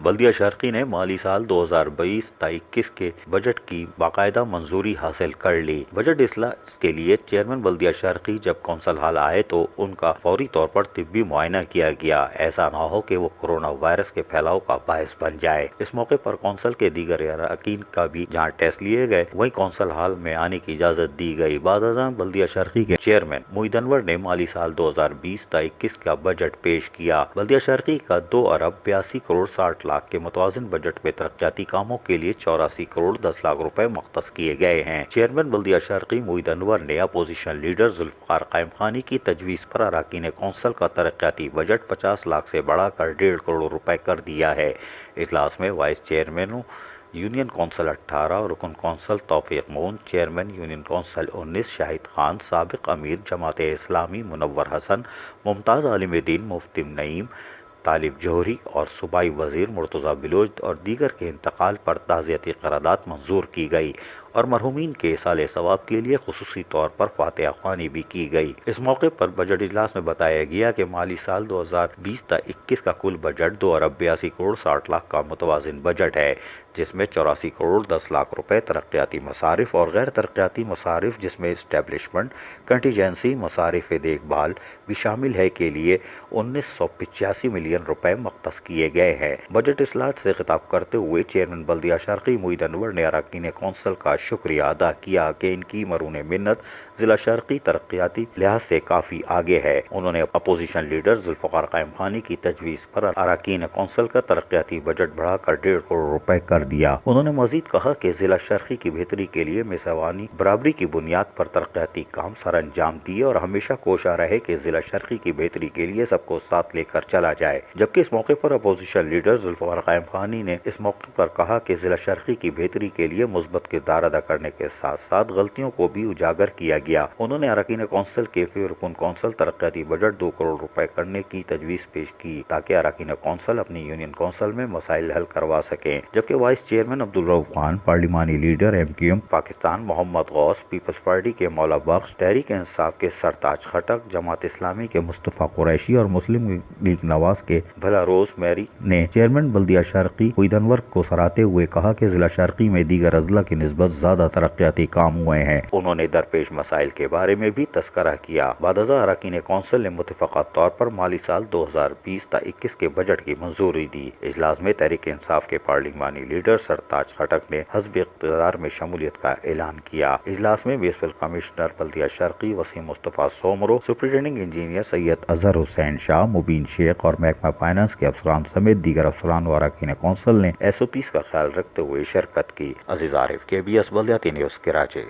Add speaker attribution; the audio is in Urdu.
Speaker 1: بلدیہ شرقی نے مالی سال 2020 تا 21 کے بجٹ کی باقاعدہ منظوری حاصل کر لی۔ بجٹ اجلاس کے لیے چیئرمین بلدیہ شرقی جب کونسل ہال آئے تو ان کا فوری طور پر طبی معائنہ کیا گیا، ایسا نہ ہو کہ وہ کورونا وائرس کے پھیلاؤ کا باعث بن جائے۔ اس موقع پر کونسل کے دیگر اراکین کا بھی جہاں ٹیسٹ لیے گئے وہیں کونسل ہال میں آنے کی اجازت دی گئی۔ بعد ازاں بلدیہ شرقی کے چیئرمین محمد انور نے مالی سال 2020 تا 21 کا بجٹ پیش کیا۔ بلدیہ شرقی کا 2 ارب 82 کروڑ 60 لاکھ کے متوازن بجٹ میں ترقیاتی کاموں کے لیے 84 کروڑ 10 لاکھ روپے مختص کیے گئے ہیں۔ چیئرمین بلدیہ شرقی محمد انور نے اپوزیشن لیڈر ذوالفقار قائم خانی کی تجویز پر اراکین کونسل کا ترقیاتی بجٹ 50 لاکھ سے بڑھا کر 1.5 کروڑ روپے کر دیا ہے۔ اجلاس میں وائس چیئرمینوں یونین کونسل 18 رکن کونسل توفیق مون، چیئرمین یونین کونسل 19 شاہد خان، سابق امیر جماعت اسلامی منور حسن، ممتاز عالم دین مفتی نعیم، طالب جوہری اور صوبائی وزیر مرتضیٰ بلوچ اور دیگر کے انتقال پر تعزیتی قرارداد منظور کی گئی اور مرحومین کے ایصال ثواب کے لیے خصوصی طور پر فاتحہ خوانی بھی کی گئی۔ اس موقع پر بجٹ اجلاس میں بتایا گیا کہ مالی سال 2020 تا 21 کا کل بجٹ 2 ارب 82 کروڑ 60 لاکھ کا متوازن بجٹ ہے، جس میں 84 کروڑ 10 لاکھ روپے ترقیاتی مصارف اور غیر ترقیاتی مصارف جس میں اسٹیبلشمنٹ، کنٹیجنسی، مصارف دیکھ بھال بھی شامل ہے کے لیے 1985 ملین روپے مختص کیے گئے ہیں۔ بجٹ اجلاس سے خطاب کرتے ہوئے چیئرمین بلدیہ شرقی محمد انور نے اراکین کونسل کا شکریہ ادا کیا کہ ان کی مرہون منت ضلع شرقی ترقیاتی لحاظ سے کافی آگے ہے۔ انہوں نے اپوزیشن لیڈر ذوالفقار قائم خانی کی تجویز پر اراکین کونسل کا ترقیاتی بجٹ بڑھا کر 1.5 کروڑ روپے کر دیا۔ انہوں نے مزید کہا کہ ضلع شرقی کی بہتری کے لیے مساوانی برابری کی بنیاد پر ترقیاتی کام سر انجام دیے اور ہمیشہ کوشاں رہے کہ ضلع شرقی کی بہتری کے لیے سب کو ساتھ لے کر چلا جائے۔ جبکہ اس موقع پر اپوزیشن لیڈر ذوالفقار قائم خانی نے اس موقع پر کہا کہ ضلع شرقی کی بہتری کے لیے مثبت کردار ادا کرنے کے ساتھ ساتھ غلطیوں کو بھی اجاگر کیا گیا۔ انہوں نے اراکین کونسل کے فی رکن کونسل ترقیاتی بجٹ 2 کروڑ روپے کرنے کی تجویز پیش کی تاکہ اراکین کونسل اپنی یونین کونسل میں مسائل حل کروا سکیں۔ جبکہ وائس چیئرمین عبدالرؤف خان، پارلیمانی لیڈر MQM پاکستان محمد غوث، پیپلز پارٹی کے مولا بخش، تحریک انصاف کے سرتاج خٹک، جماعت اسلامی کے مصطفیٰ قریشی اور مسلم لیگ نواز کے بھلا روز میری نے چیئرمین بلدیہ شرقی محمد انور کو سراہتے ہوئے کہا کہ ضلع شرقی میں دیگر اضلاع کی نسبت زیادہ ترقیاتی کام ہوئے ہیں۔ انہوں نے درپیش مسائل کے بارے میں بھی تذکرہ کیا۔ بعد ازاں اراکین کونسل نے متفقہ طور پر مالی سال 2020 تا 21 کے بجٹ کی منظوری دی۔ اجلاس میں تحریک انصاف کے پارلیمانی لیڈر سرتاج خٹک نے حزب اقتدار میں شمولیت کا اعلان کیا۔ اجلاس میں میونسپل کمشنر بلدیہ شرقی وسیم مصطفیٰ سومرو، سپرنٹینڈنگ انجینئر سید اظہر حسین شاہ، مبین شیخ اور محکمہ فائنانس کے افسران سمیت دیگر افسران و اراکین کونسل نے SOPs کا خیال رکھتے ہوئے شرکت کی۔ عزیز عارف، KBS بلدیاتی نیوز، کراچی۔